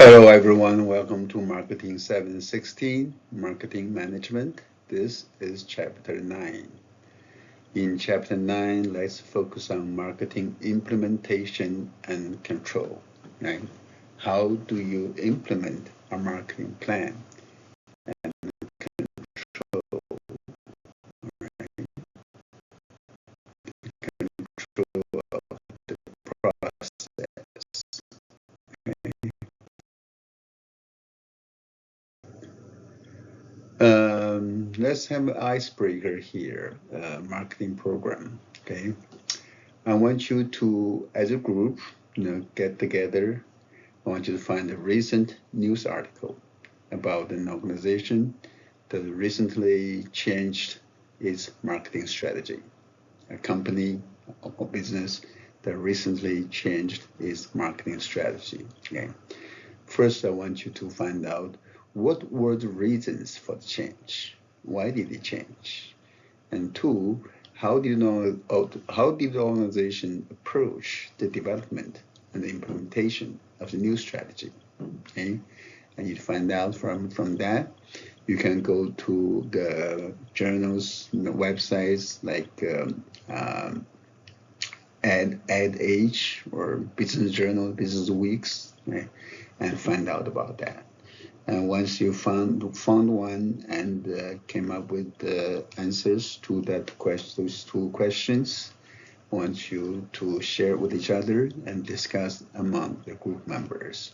Hello everyone, welcome to Marketing 716, Marketing Management. This is Chapter 9. In Chapter 9, let's focus on marketing implementation and control. Right? How do you implement a marketing plan and control, control of the process? Let's have an icebreaker here, marketing program. Okay, I want you to, as a group, get together. I want you to find a recent news article about an organization that recently changed its marketing strategy. A company or business that recently changed its marketing strategy. Okay. First, I want you to find out what were the reasons for the change. Why did it change? And two, how did the organization approach the development and the implementation of the new strategy? Okay, and you find out from that. You can go to the journals, websites like Ad Age or Business Journal, Business Weeks, right? And find out about that. And once you found one and came up with the answers to those two questions, I want you to share with each other and discuss among the group members.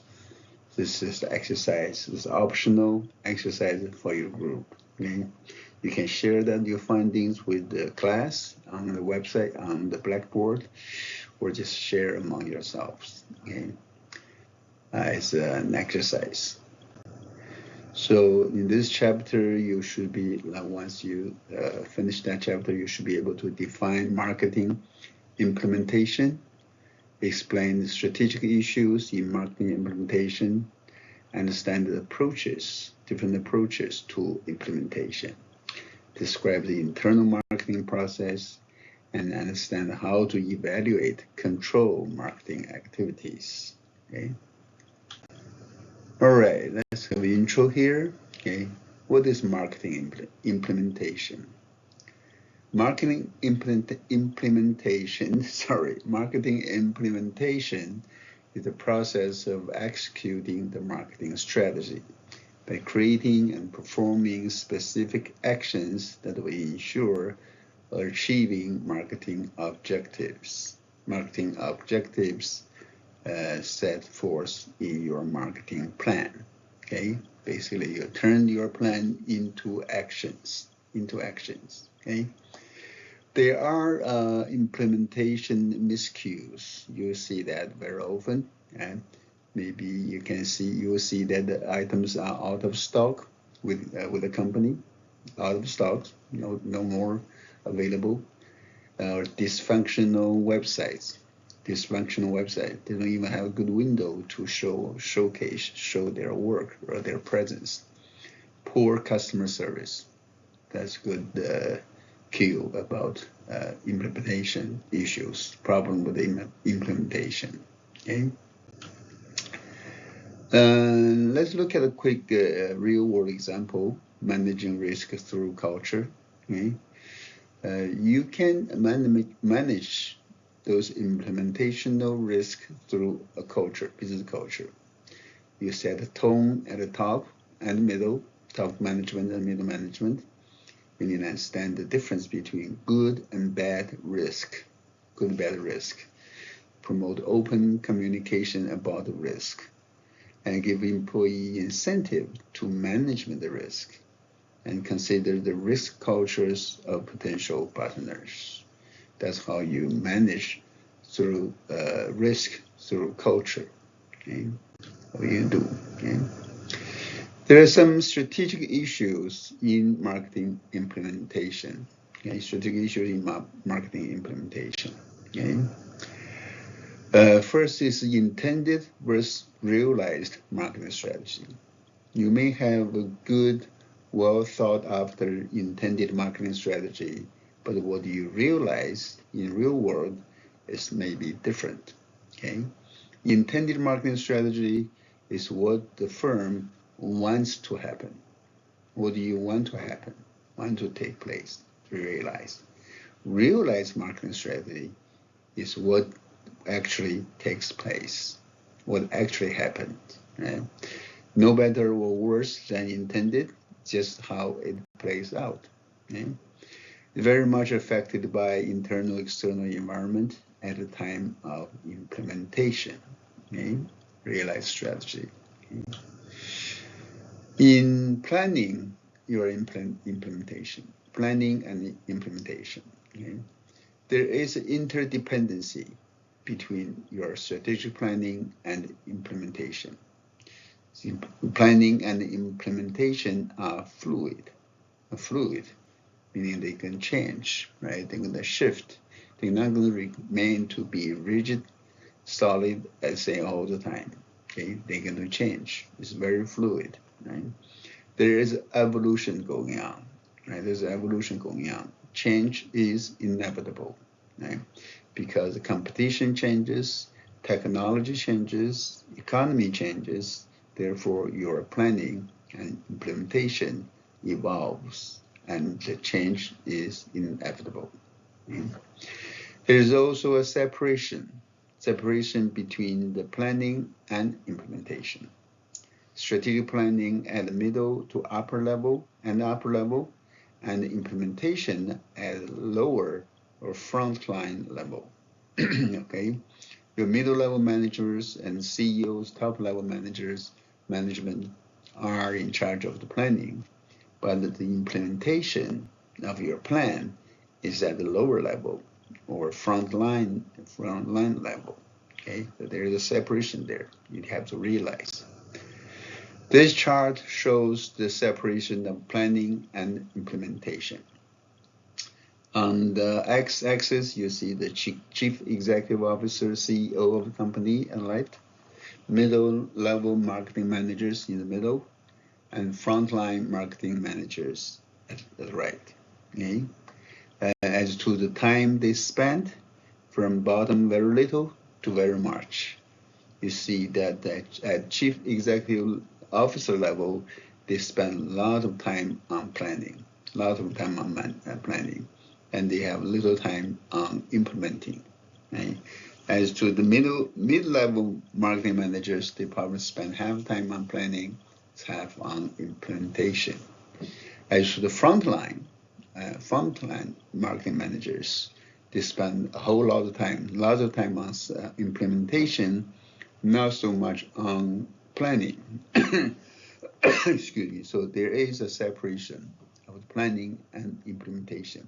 This is the exercise. It's optional exercise for your group. Okay? You can share that your findings with the class on the website, on the Blackboard, or just share among yourselves. Okay? It's an exercise. So in this chapter, you should be, once you finish that chapter, you should be able to define marketing implementation, explain the strategic issues in marketing implementation, understand the approaches, different approaches to implementation, describe the internal marketing process, and understand how to evaluate, control marketing activities. Okay. All right, let's have an intro here. Okay, what is marketing implementation? Marketing implementation is the process of executing the marketing strategy by creating and performing specific actions that will ensure achieving marketing objectives. Marketing objectives set forth in your marketing plan. Okay, basically you turn your plan into actions. Okay, there are implementation miscues. You see that very often, and maybe you will see that the items are out of stock with the company, out of stock, no more available, or dysfunctional websites. They don't even have a good window to show their work or their presence. Poor customer service. That's good cue about implementation issues, problem with the implementation. Okay. Let's look at a quick real-world example, managing risk through culture. Okay. You can manage those implementational risk through a culture, business culture. You set a tone at the top and middle, top management and middle management. You need to understand the difference between good and bad risk. Promote open communication about the risk and give employee incentive to management the risk and consider the risk cultures of potential partners. That's how you manage through risk through culture. Okay, what you do. Okay, there are some strategic issues in marketing implementation. Okay, strategic issues in marketing implementation. Okay. First is intended versus realized marketing strategy. You may have a good, well thought after intended marketing strategy, but what you realize in real world is maybe different. Okay, intended marketing strategy is what the firm wants to happen. What do you want to happen, want to take place, to realize? Realized marketing strategy is what actually takes place, what actually happened, right? No better or worse than intended, just how it plays out. Okay? Very much affected by internal external environment at the time of implementation. Okay? Realized strategy. Okay? In planning your implementation, planning and implementation, okay? There is an interdependency between your strategic planning and implementation. Planning and implementation are fluid, meaning they can change, right? They're going to shift. They're not going to remain to be rigid, solid, as say all the time. Okay, they're going to change. It's very fluid, right? There is evolution going on, right? There's evolution going on. Change is inevitable, right? Because the competition changes, technology changes, economy changes, therefore your planning and implementation evolves, and the change is inevitable. There is also a separation between the planning and implementation. Strategic planning at the middle to upper level, and implementation at lower or frontline level. Okay, your middle level managers and CEOs, top level management are in charge of the planning, but the implementation of your plan is at the lower level or frontline level. Okay, so there is a separation there. You have to realize. This chart shows the separation of planning and implementation. On the x-axis, you see the chief executive officer, CEO of the company on the left, middle level marketing managers in the middle, and frontline marketing managers at the right. Okay? As to the time they spent, from bottom very little to very much. You see that at chief executive officer level, they spend a lot of time on planning, and they have little time on implementing. Right? As to the mid-level marketing managers, they probably spend half time on planning, half on implementation. As to the frontline marketing managers, they spend a whole lot of time on implementation, not so much on planning. Excuse me. So there is a separation of planning and implementation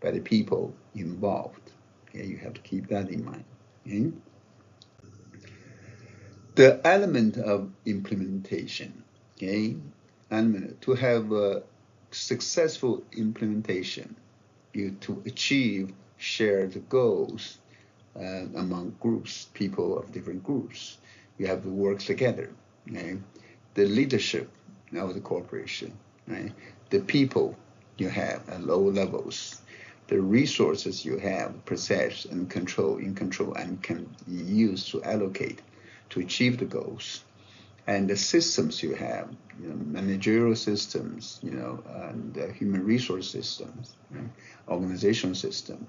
by the people involved. Okay, you have to keep that in mind. Okay? The element of implementation. Okay, to have a successful implementation, to achieve shared goals among groups, people of different groups. You have to work together. Okay? The leadership of the corporation, right? The people you have at low levels, the resources you have, possess and control and can be used to allocate to achieve the goals, and the systems you have, managerial systems, and human resource systems, right? Organizational systems,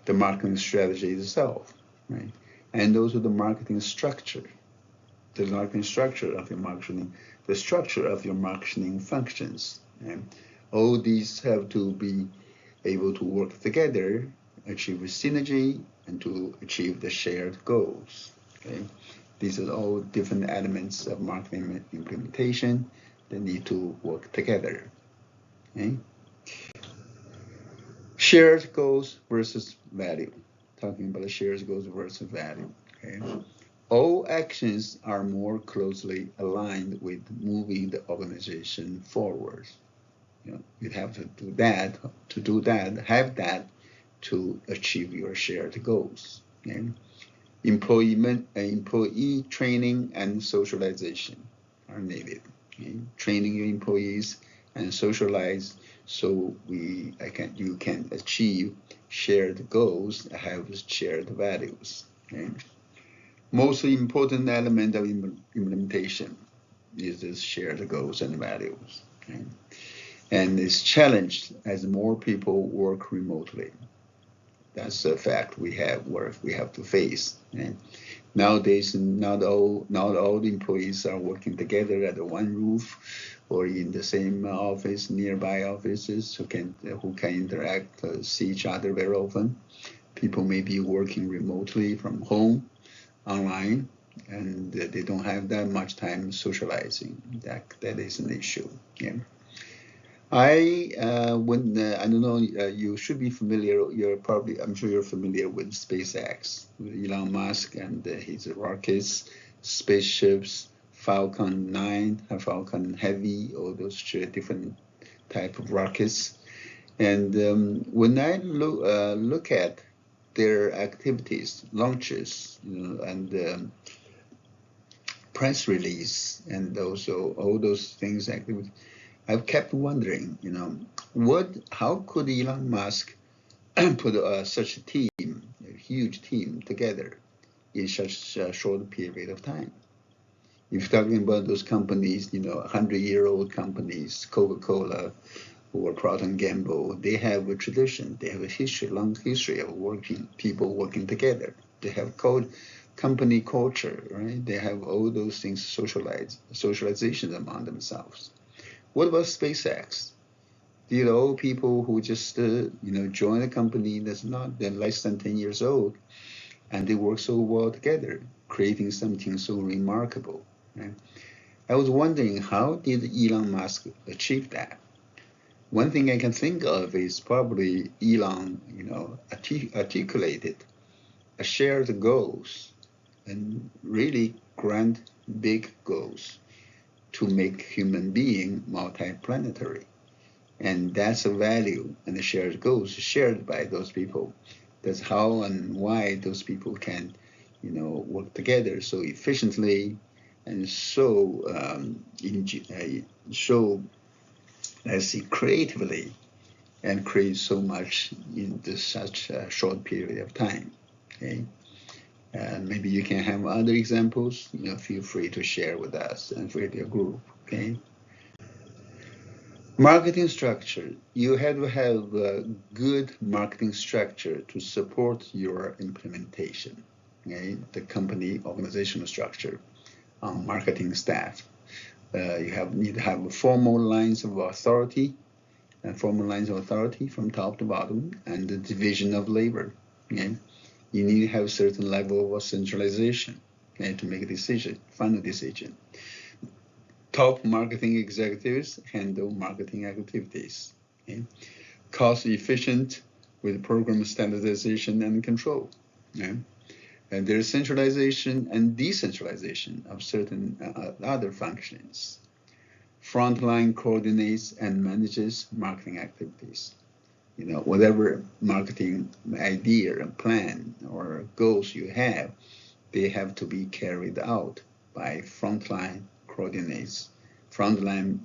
the marketing strategy itself, right? And also the marketing structure, of your marketing functions. Right? All these have to be able to work together, achieve synergy, and to achieve the shared goals. Okay? These are all different elements of marketing implementation that need to work together. Okay? Shared goals versus value. Talking about the shared goals versus value. Okay? All actions are more closely aligned with moving the organization forward. You have to do that, to achieve your shared goals. Okay? Employee training and socialization are needed. Okay? Training your employees and socialize so you can achieve shared goals, have shared values. Okay? most important element of implementation is this shared goals and values. Okay? And it's challenged as more people work remotely. That's a fact we have to face. And nowadays, not all the employees are working together under one roof or in the same office, nearby offices who can interact, see each other very often. People may be working remotely from home, online, and they don't have that much time socializing. That is an issue. Yeah. I don't know. You should be familiar. I'm sure you're familiar with SpaceX, with Elon Musk and his rockets, spaceships, Falcon 9, Falcon Heavy, all those different type of rockets. And when I look at their activities, launches, and press release, and also all those things, activities, I've kept wondering, how could Elon Musk put such a team, a huge team, together in such a short period of time? If you're talking about those companies, 100-year-old companies, Coca-Cola or Procter and Gamble, they have a tradition, they have a long history of people working together. They have company culture, right? They have all those things socialization among themselves. What about SpaceX? People who just join a company that's not less than 10 years old, and they work so well together, creating something so remarkable. Right? I was wondering, how did Elon Musk achieve that? One thing I can think of is probably Elon, articulated a shared goals and really grand, big goals to make human being multi-planetary. And that's a value and a shared goals shared by those people. That's how and why those people can, work together so efficiently and let's see, creatively, and create so much in such a short period of time. Okay. Maybe you can have other examples. Feel free to share with us and with your group. Okay. Marketing structure. You have to have a good marketing structure to support your implementation. Okay? The company organizational structure, marketing staff. You need to have formal lines of authority, from top to bottom, and the division of labor. Okay? You need to have a certain level of centralization, okay, to make a decision, final decision. Top marketing executives handle marketing activities. Okay? Cost efficient with program standardization and control. Okay? And there's centralization and decentralization of certain other functions. Frontline coordinates and manages marketing activities. Whatever marketing idea and plan or goals you have, they have to be carried out by frontline coordinates, frontline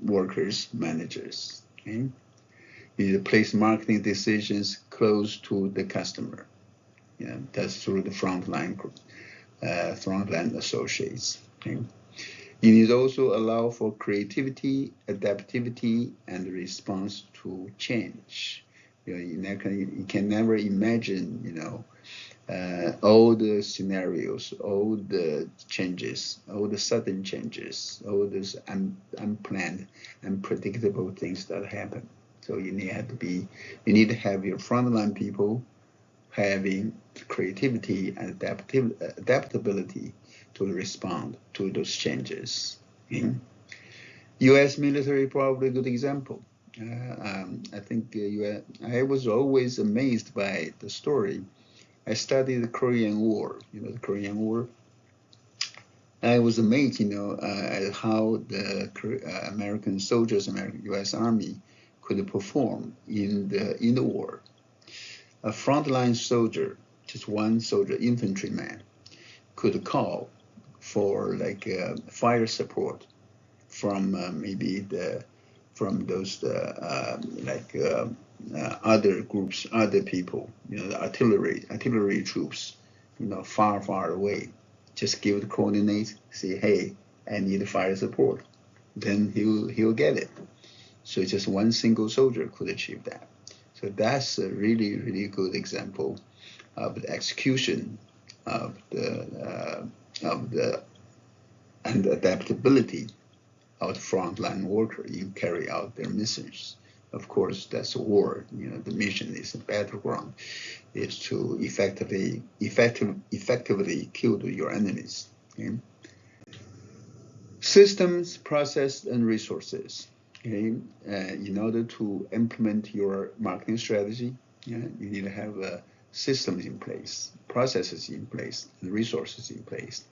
workers, managers. Okay? You need to place marketing decisions close to the customer. That's through the frontline associates. Okay? You need to also allow for creativity, adaptivity, and response to change. You can never imagine, all the scenarios, all the changes, all the sudden changes, all those unplanned, unpredictable things that happen. So you need to have your frontline people having creativity and adaptability to respond to those changes. U.S. military probably a good example. I think I was always amazed by the story. I studied the Korean War, the Korean War. I was amazed, at how the American soldiers, American U.S. Army could perform in the war. A frontline soldier, just one soldier, infantryman, could call for fire support from those other groups, other people, the artillery troops, far away. Just give the coordinates, say, hey, I need fire support. Then he'll get it. So just one single soldier could achieve that. So that's a really, really good example of the execution of the and the adaptability of the frontline worker in carry out their missions. Of course, that's a war. The mission is a battleground, is to effectively kill your enemies. Okay? Systems, process, and resources. Okay? In order to implement your marketing strategy, you need to have systems in place, processes in place, and resources in place.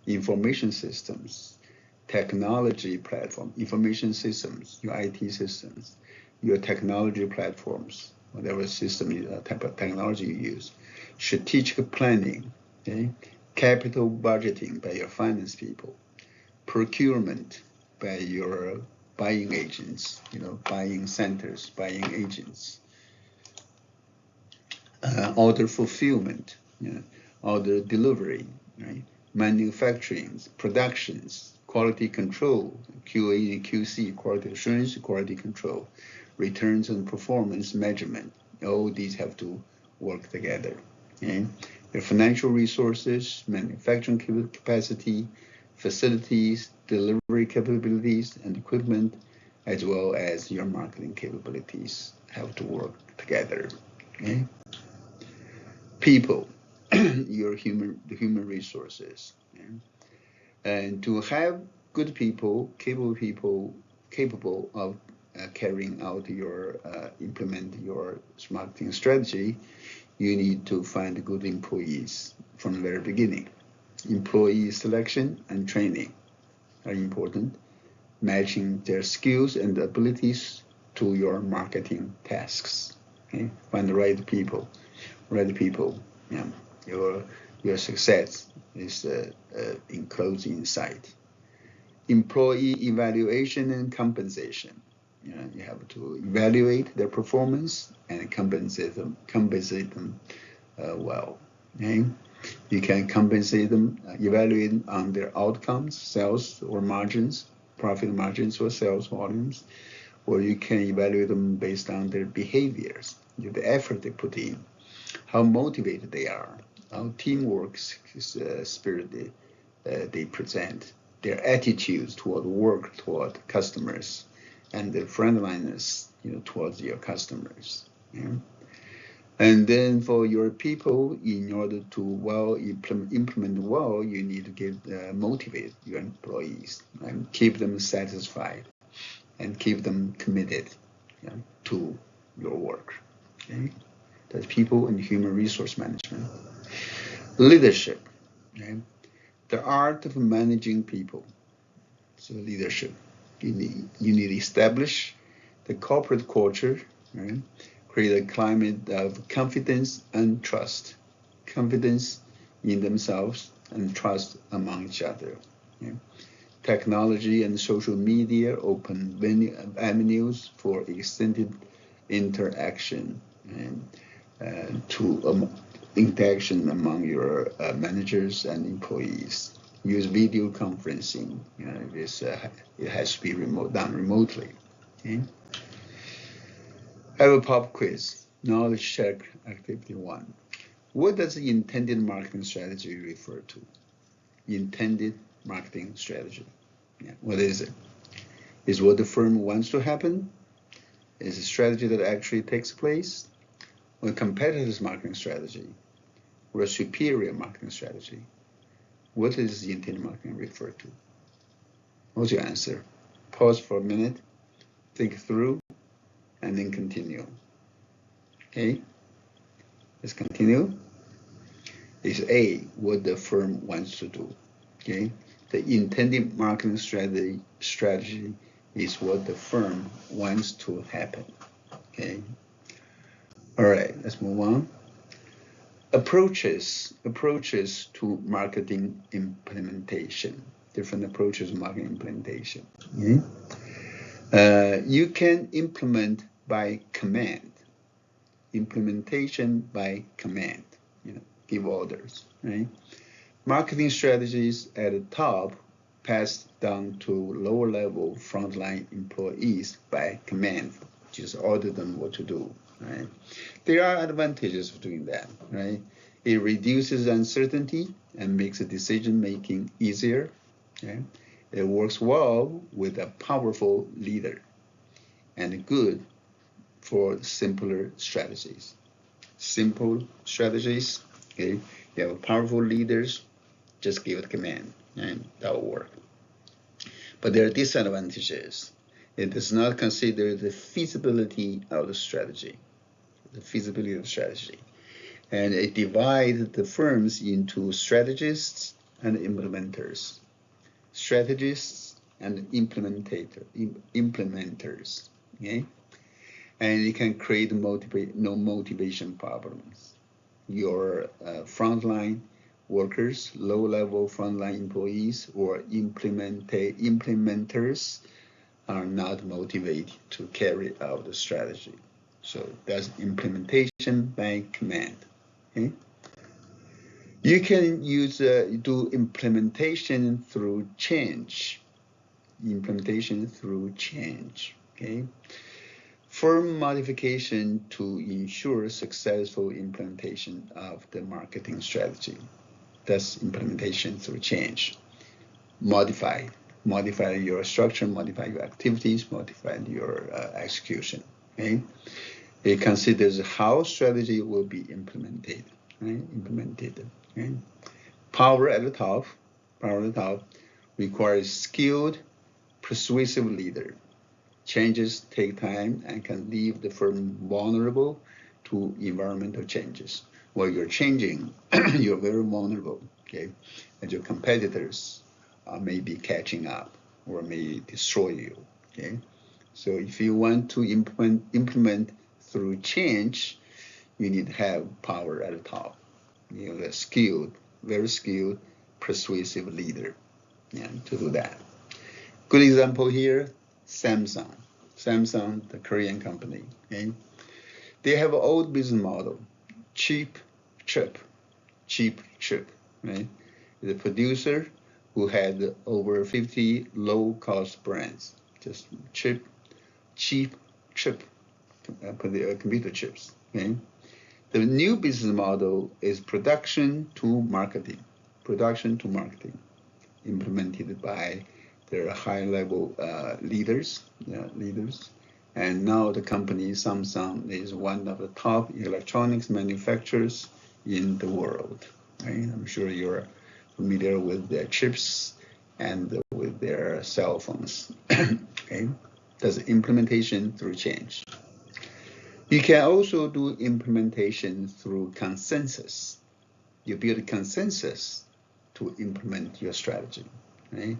Information systems, technology platform, information systems, your IT systems, your technology platforms, whatever system, type of technology you use, strategic planning, okay? Capital budgeting by your finance people, procurement by your buying agents, buying centers, buying agents, order fulfillment, order delivery, right? Manufacturing, productions, quality control, QA and QC, quality assurance, quality control, returns and performance measurement. All these have to work together. Okay? Your financial resources, manufacturing capacity, facilities, delivery capabilities, and equipment, as well as your marketing capabilities have to work together. Okay? People, your human resources. Okay? And to have good people, capable of carrying out implement your marketing strategy, you need to find good employees from the very beginning. Employee selection and training are important, matching their skills and abilities to your marketing tasks. Okay? Find the right people. Yeah. Your success is in close insight. Employee evaluation and compensation. You have to evaluate their performance and compensate them well. Okay? You can compensate them, evaluate on their outcomes, sales or margins, profit margins or sales volumes, or you can evaluate them based on their behaviors, the effort they put in, how motivated they are, how teamwork spirit they present, their attitudes toward work, toward customers, and their friendliness, towards your customers. Yeah? And then for your people, in order to implement well, you need to motivate your employees and keep them satisfied and keep them committed to your work. Okay? That's people and human resource management. Leadership, okay? The art of managing people. So leadership, you need to establish the corporate culture, right? Create a climate of confidence and trust, confidence in themselves and trust among each other. Okay? Technology and social media open many avenues for extended interaction and interaction among your managers and employees. Use video conferencing. It has to be done remotely. Okay? Have a pop quiz. Knowledge check activity 1. What does the intended marketing strategy refer to? Intended marketing strategy. Yeah. What is it? Is what the firm wants to happen? Is a strategy that actually takes place? Or a competitor's marketing strategy? Or a superior marketing strategy? What does the intended marketing refer to? What's your answer? Pause for a minute, think through, and then continue. Okay? Let's continue. It's A, what the firm wants to do. Okay? The intended marketing strategy is what the firm wants to happen. Okay? All right, let's move on. Approaches to marketing implementation. Different approaches to marketing implementation. Okay? You can implement by command. Implementation by command. Give orders, right? Marketing strategies at the top passed down to lower level frontline employees by command. Just order them what to do, right? There are advantages of doing that, right? It reduces uncertainty and makes the decision making easier. Okay? It works well with a powerful leader and good for simpler strategies. Simple strategies, okay? You have powerful leaders, just give it command and that will work. But there are disadvantages. It does not consider the feasibility of the strategy, and it divides the firms into strategists and implementers. Strategists and implementers, okay? And it can create motivation problems. Your frontline workers, low-level frontline employees, or implementers are not motivated to carry out the strategy. So that's implementation by command. Okay? You can do implementation through change. Okay? Firm modification to ensure successful implementation of the marketing strategy. That's implementation through change. Modify your structure, modify your activities, modify your execution. Okay? It considers how strategy will be implemented. Right? Okay? Power at the top requires skilled, persuasive leader. Changes take time and can leave the firm vulnerable to environmental changes. While you're changing, you're very vulnerable, okay? And your competitors may be catching up or may destroy you, okay? So if you want to implement through change, you need to have power at the top. You know, very skilled, persuasive leader, yeah, to do that. Good example here, Samsung, the Korean company, okay? They have an old business model, cheap chip, right? The producer who had over 50 low-cost brands, just cheap chip, computer chips, okay? The new business model is production to marketing, implemented by their high-level leaders. And now the company Samsung is one of the top electronics manufacturers in the world. Right? I'm sure you're familiar with their chips and with their cell phones. Okay, that's implementation through change. You can also do implementation through consensus. You build a consensus to implement your strategy. Right?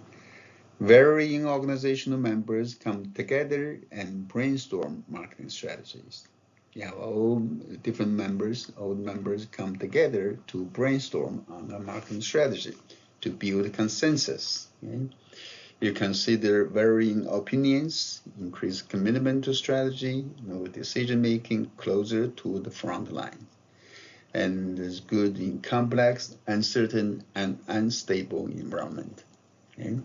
Varying organizational members come together and brainstorm marketing strategies. You have all different members come together to brainstorm on a marketing strategy to build a consensus. Okay? You consider varying opinions, increase commitment to strategy, decision-making closer to the front line. And is good in complex, uncertain, and unstable environment. Okay?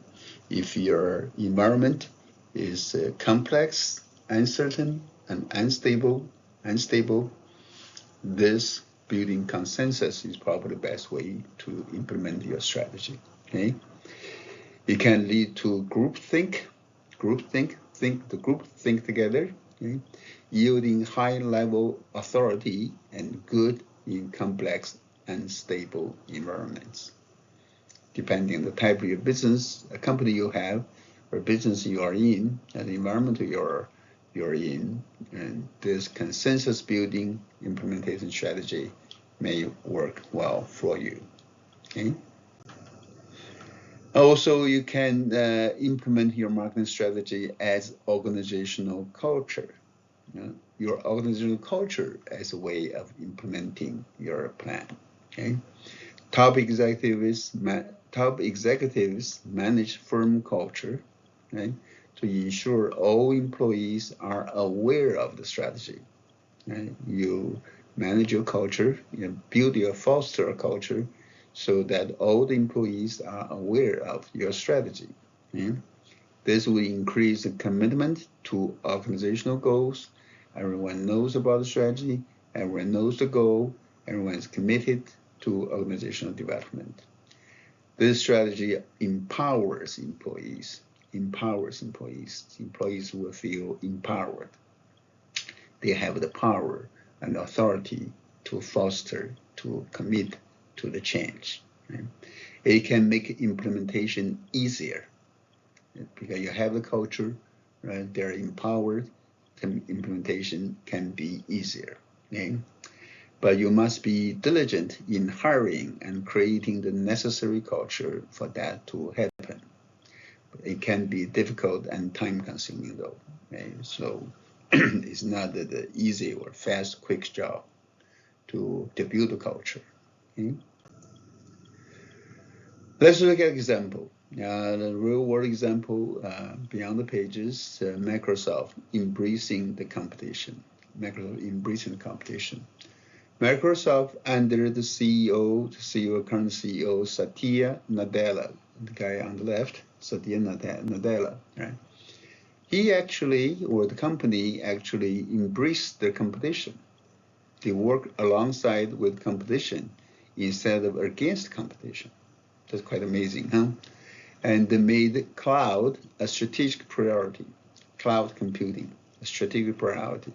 If your environment is complex, uncertain, and unstable, this building consensus is probably the best way to implement your strategy. Okay? It can lead to groupthink. The group think together, okay? Yielding high-level authority and good in complex, unstable environments. Depending on the type of your business, a company you have, or business you are in, and the environment you're in, and this consensus building implementation strategy may work well for you. Okay. Also, you can implement your marketing strategy as organizational culture. Your organizational culture as a way of implementing your plan. Okay. Top executives manage firm culture, right, to ensure all employees are aware of the strategy. Right? You manage your culture, you foster a culture so that all the employees are aware of your strategy. Yeah? This will increase the commitment to organizational goals. Everyone knows about the strategy, everyone knows the goal, everyone is committed to organizational development. This strategy empowers employees. Employees will feel empowered. They have the power and authority to foster, to commit to the change. Right? It can make implementation easier because you have the culture, right? They're empowered. The implementation can be easier. Okay? But you must be diligent in hiring and creating the necessary culture for that to happen. It can be difficult and time-consuming, though. Okay? So it's not the easy or fast, quick job to build a culture. Okay? Let's look at an example. The real-world example beyond the pages, Microsoft embracing the competition. Microsoft under the current CEO, Satya Nadella, the guy on the left, Satya Nadella, right? He actually, or the company actually embraced the competition. They work alongside with competition instead of against competition. That's quite amazing, huh? And they made cloud a strategic priority, cloud computing, a strategic priority.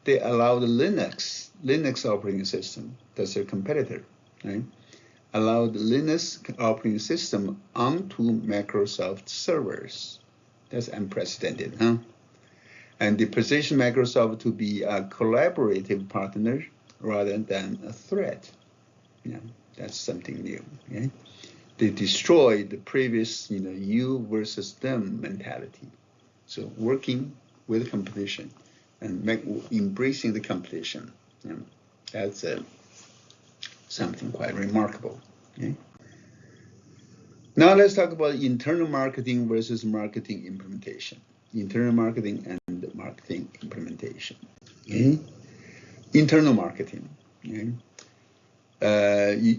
They allowed Linux operating system, that's their competitor, right? Allowed Linux operating system onto Microsoft servers. That's unprecedented, huh? And they position Microsoft to be a collaborative partner rather than a threat. Yeah, that's something new. Okay? They destroyed the previous, you versus them mentality. So working with competition and embracing the competition, that's something quite remarkable. Okay? Now let's talk about internal marketing versus marketing implementation. Internal marketing and marketing implementation. Okay? Internal marketing. Okay?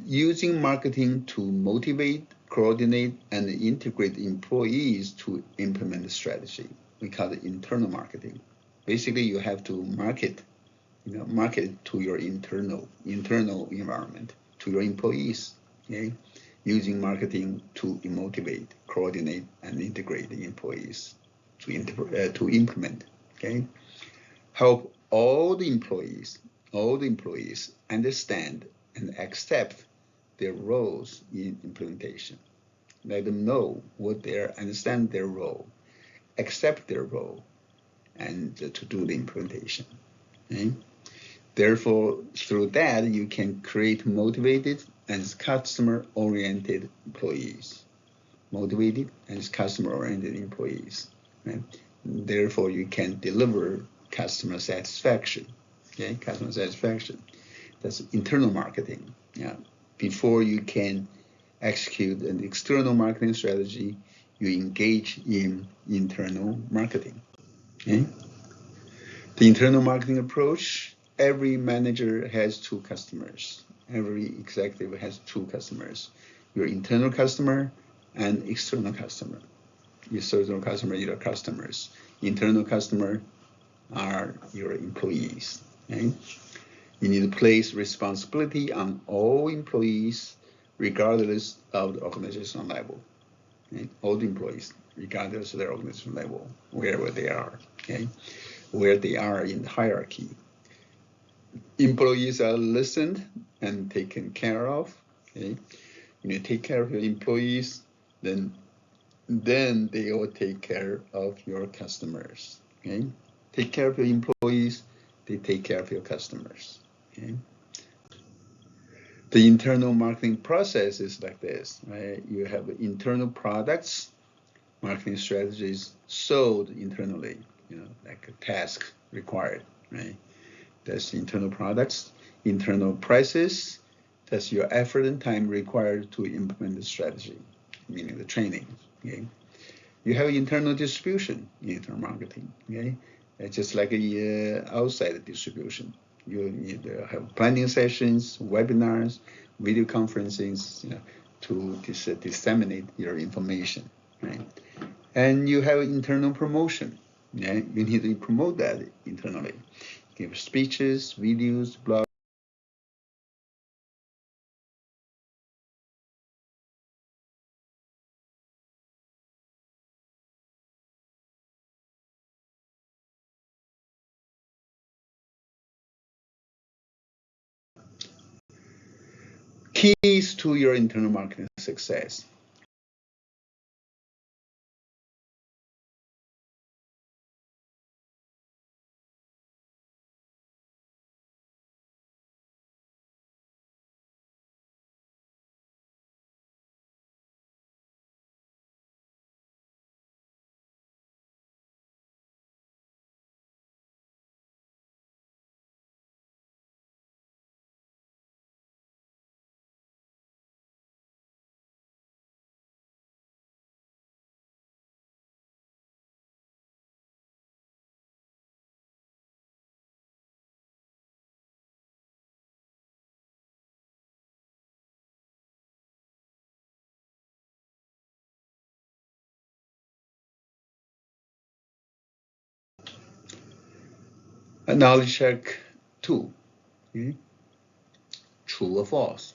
Using marketing to motivate, coordinate, and integrate employees to implement the strategy. We call it internal marketing. Basically, you have to market to your internal environment, to your employees. Okay? Using marketing to motivate, coordinate, and integrate the employees to implement. Okay? Help all the employees understand and accept their roles in implementation. Let them know understand their role, accept their role, and to do the implementation. Okay? Therefore, through that, you can create motivated and customer-oriented employees. Motivated and customer-oriented employees. Right? Therefore, you can deliver customer satisfaction. Okay, customer satisfaction. That's internal marketing. Yeah. Before you can execute an external marketing strategy, you engage in internal marketing. Okay? The internal marketing approach, every manager has two customers. Every executive has two customers. Your internal customer and external customer. Your external customer, your customers. Internal customer are your employees. Okay? You need to place responsibility on all employees, regardless of the organizational level. Okay? All the employees, regardless of their organizational level, wherever they are. Okay? Where they are in the hierarchy. Employees are listened and taken care of. Okay? When you take care of your employees, then they will take care of your customers. Okay? Take care of your employees, they take care of your customers. Okay? The internal marketing process is like this, right? You have internal products, marketing strategies sold internally, like a task required, right? That's internal products, internal prices, that's your effort and time required to implement the strategy, meaning the training, okay? You have internal distribution, internal marketing, okay? It's just like a outside distribution. You need to have planning sessions, webinars, video conferences, to disseminate your information, right? And you have internal promotion. Yeah, you need to promote that internally. Give speeches, videos, blogs. Keys to your internal marketing success. A knowledge check 2. Okay? True or false?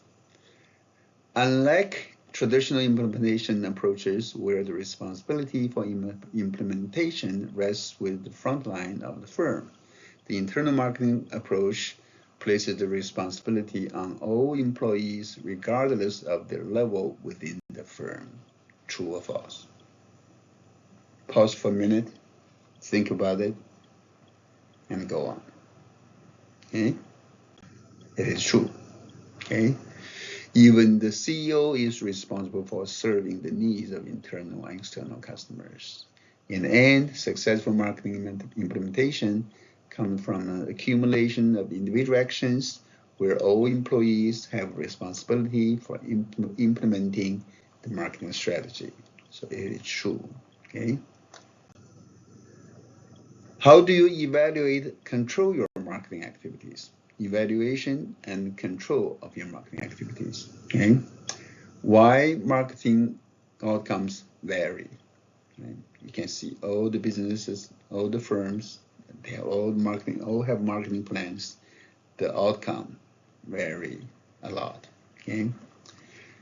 Unlike traditional implementation approaches where the responsibility for implementation rests with the front line of the firm, the internal marketing approach places the responsibility on all employees regardless of their level within the firm. True or false? Pause for a minute, think about it, and go on. Okay? It is true. Okay? Even the CEO is responsible for serving the needs of internal and external customers. In the end, successful marketing implementation comes from an accumulation of individual actions where all employees have responsibility for implementing the marketing strategy. So it is true. Okay. How do you evaluate, control your marketing activities? Evaluation and control of your marketing activities. Okay. Why marketing outcomes vary. Right? You can see all the businesses, all the firms, they have all have marketing plans. The outcome vary a lot. Okay.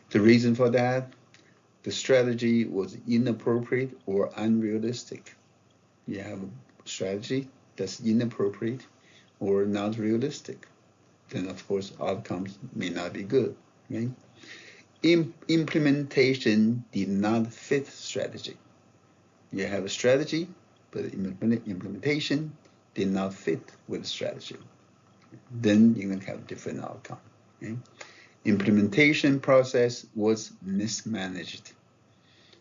The reason for that, the strategy was inappropriate or unrealistic. You have a strategy that's inappropriate or not realistic, then of course outcomes may not be good. Right? Implementation did not fit strategy. You have a strategy, but implementation did not fit with the strategy. Then you're going to have different outcome. Okay? Implementation process was mismanaged.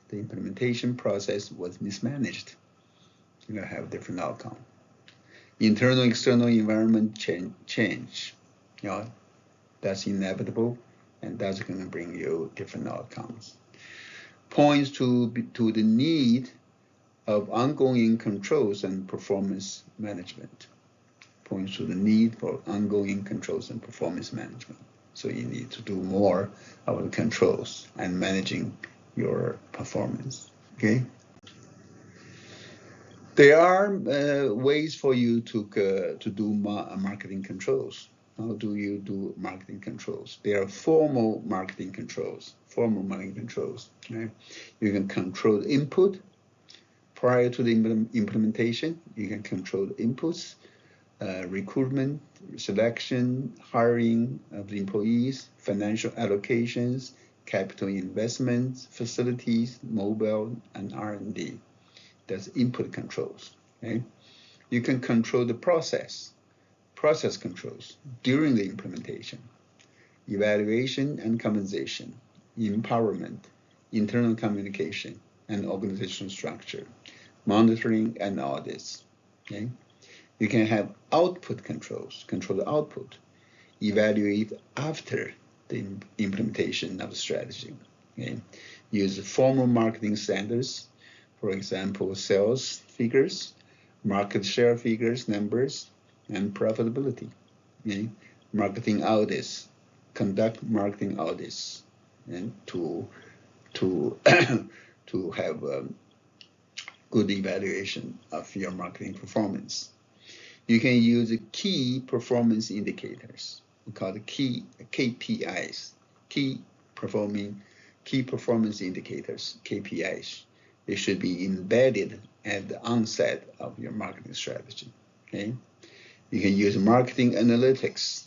The implementation process was mismanaged. You're going to have different outcome. Internal, external environment change. That's inevitable, and that's going to bring you different outcomes. Points to the need of ongoing controls and performance management. Points to the need for ongoing controls and performance management. So you need to do more of the controls and managing your performance. Okay. There are ways for you to do marketing controls. How do you do marketing controls? There are formal marketing controls. Right? You can control the input prior to the implementation. You can control the inputs, recruitment, selection, hiring of the employees, financial allocations, capital investments, facilities, mobile, and R&D. That's input controls. Okay? You can control the process controls during the implementation, evaluation and compensation, empowerment, internal communication, and organizational structure, monitoring and audits. Okay? You can have output controls, control the output, evaluate after the implementation of the strategy. Okay? Use formal marketing standards, for example, sales figures, market share figures, numbers, and profitability. Okay? Marketing audits, conduct marketing audits and to to have a good evaluation of your marketing performance. You can use key performance indicators. We call it KPIs, key performance indicators, KPIs. They should be embedded at the onset of your marketing strategy. Okay, you can use marketing analytics,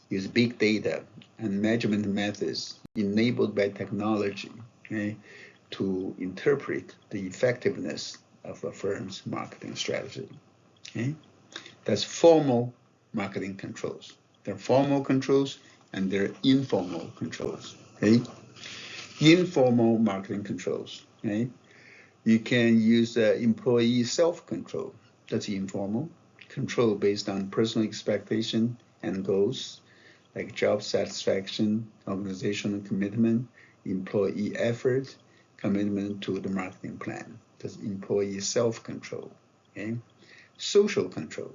use big data and measurement methods enabled by technology, okay, to interpret the effectiveness of a firm's marketing strategy. Okay, that's formal marketing controls. There are formal controls and there are informal controls. Okay, informal marketing controls. Okay, you can use employee self-control. That's informal control based on personal expectation and goals, like job satisfaction, organizational commitment, employee effort, commitment to the marketing plan. That's employee self-control. Okay, social control,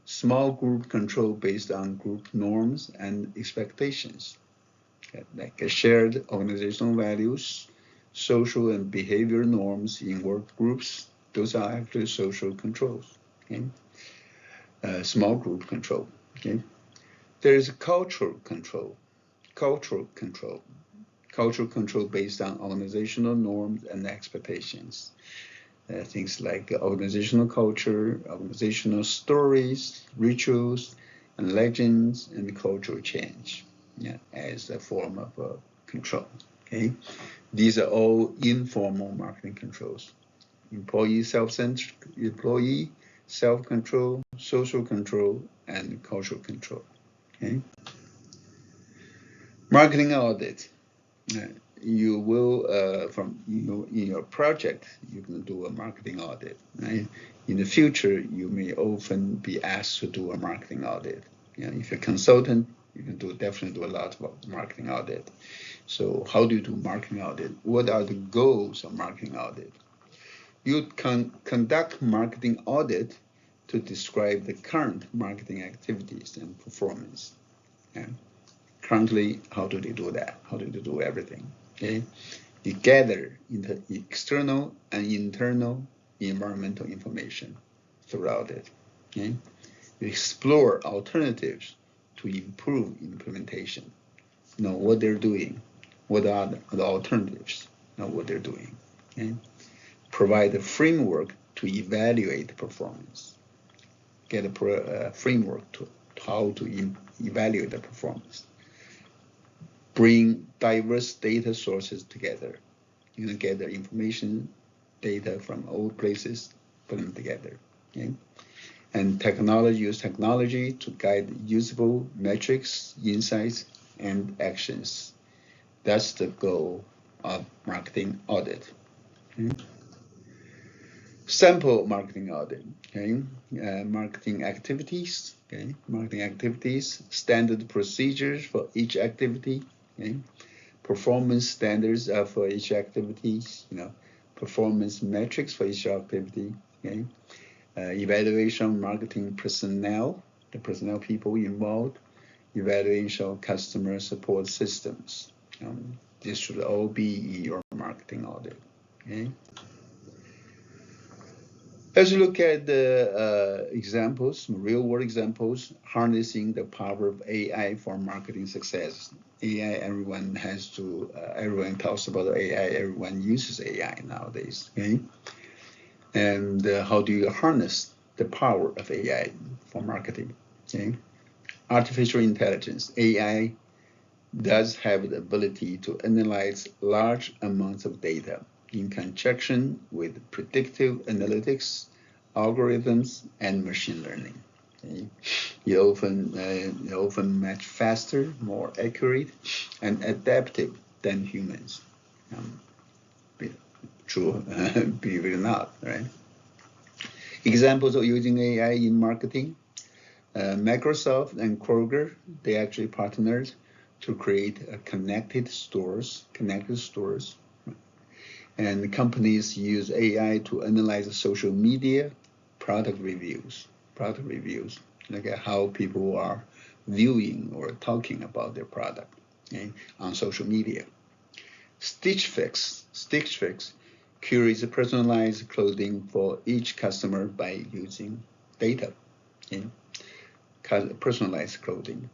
small group control based on group norms and expectations, okay, like shared organizational values, social and behavior norms in work groups. Those are actually social controls. Okay, small group control. Okay, there is cultural control. Cultural control based on organizational norms and expectations. Things like organizational culture, organizational stories, rituals, and legends, and cultural change, yeah, as a form of control. Okay, these are all informal marketing controls: employee self-control, social control, and cultural control. Okay, marketing audit. You will, in your project, you can do a marketing audit. Right? In the future, you may often be asked to do a marketing audit. If you're a consultant, you can definitely do a lot of marketing audit. So how do you do marketing audit? What are the goals of marketing audit? You can conduct marketing audit to describe the current marketing activities and performance. Okay? Currently, how do they do that? How do they do everything? Okay, you gather external and internal environmental information throughout it. Okay, you explore alternatives to improve implementation. Know what they're doing. What are the alternatives? Know what they're doing. Okay, provide a framework to evaluate performance. Get a framework to how to evaluate the performance. Bring diverse data sources together. You can gather information, data from all places, put them together. Okay? And use technology to guide usable metrics, insights, and actions. That's the goal of marketing audit. Okay? Sample marketing audit. Okay? Marketing activities. Okay? Marketing activities, standard procedures for each activity. Okay? Performance standards for each activity, performance metrics for each activity. Okay? Evaluation of marketing personnel, the personnel people involved, evaluation of customer support systems. This should all be in your marketing audit. Okay? As you look at the examples, real-world examples, harnessing the power of AI for marketing success. AI, everyone talks about AI, everyone uses AI nowadays. Okay? And how do you harness the power of AI for marketing? Okay? Artificial intelligence, AI, does have the ability to analyze large amounts of data in conjunction with predictive analytics, algorithms, and machine learning. Okay? You often match faster, more accurate, and adaptive than humans. True, believe it or not, right? Examples of using AI in marketing. Microsoft and Kroger, they actually partnered to create connected stores. And companies use AI to analyze social media product reviews, like how people are viewing or talking about their product, okay, on social media. Stitch Fix curates personalized clothing for each customer by using data, okay? Personalized clothing.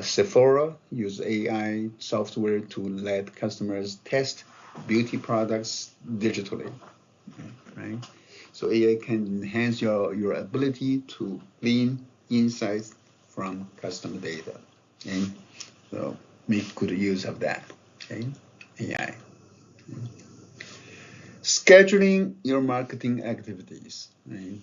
Sephora use AI software to let customers test beauty products digitally, right? So AI can enhance your ability to glean insights from customer data, okay? So make good use of that, okay? AI. Scheduling your marketing activities, right?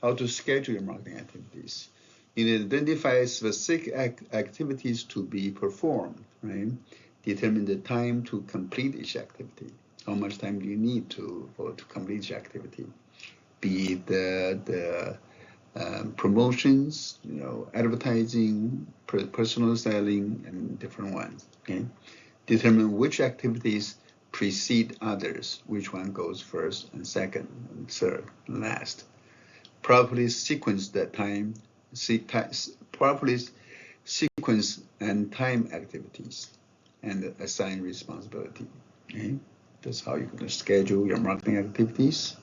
How to schedule your marketing activities. You identify specific activities to be performed, right? Determine the time to complete each activity. How much time do you need to complete each activity? Be it the promotions, advertising, personal selling, and different ones. Okay, determine which activities precede others, which one goes first and second and third and last. Properly sequence the time, properly sequence and time activities, and assign responsibility. Okay, that's how you're going to schedule your marketing activities.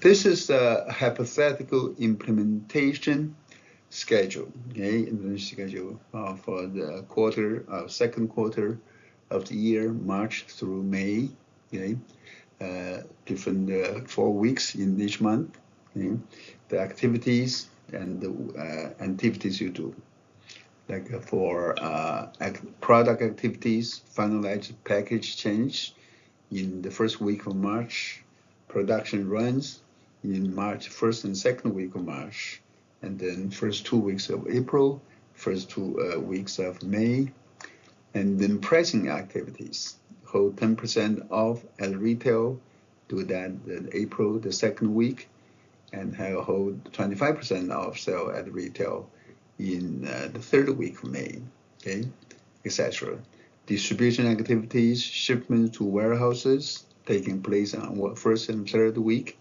This is a hypothetical implementation schedule, okay, schedule for the second quarter of the year, March through May, okay, different 4 weeks in each month, okay, the activities and the activities you do, like for product activities, finalize package change in the first week of March, production runs in March, first and second week of March, and then first 2 weeks of April, first 2 weeks of May, and then pricing activities. Hold 10% off at retail, do that in April, the second week, and hold 25% off sale at retail in the third week of May, okay, etc. Distribution activities, shipments to warehouses taking place on first and third week,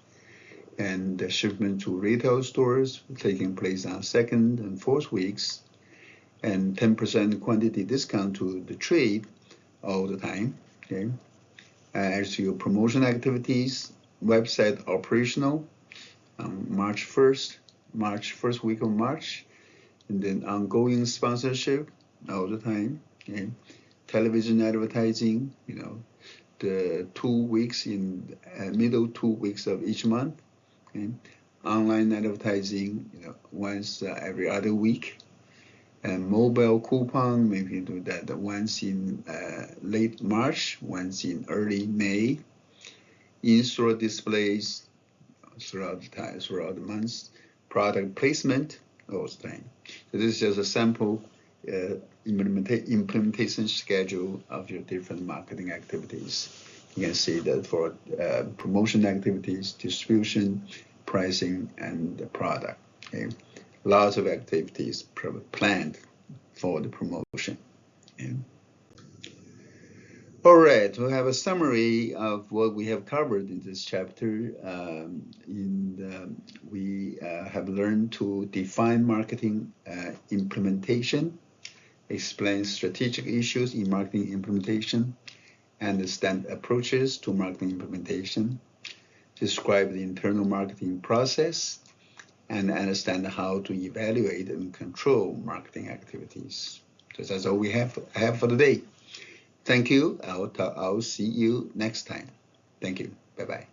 and the shipment to retail stores taking place on second and fourth weeks, and 10% quantity discount to the trade all the time. Okay. As to your promotion activities, website operational March 1st, first week of March, and then ongoing sponsorship all the time. Okay. Television advertising, the 2 weeks in middle 2 weeks of each month. Okay. Online advertising, once every other week. And mobile coupon, maybe you do that once in late March, once in early May. In-store displays throughout the time, throughout the months. Product placement all the time. So this is just a sample implementation schedule of your different marketing activities. You can see that for promotion activities, distribution, pricing, and the product. Okay. Lots of activities planned for the promotion. Okay. All right, we have a summary of what we have covered in this chapter. We have learned to define marketing implementation, explain strategic issues in marketing implementation, understand approaches to marketing implementation, describe the internal marketing process, and understand how to evaluate and control marketing activities. So that's all we have for today. Thank you. I'll see you next time. Thank you. Bye-bye.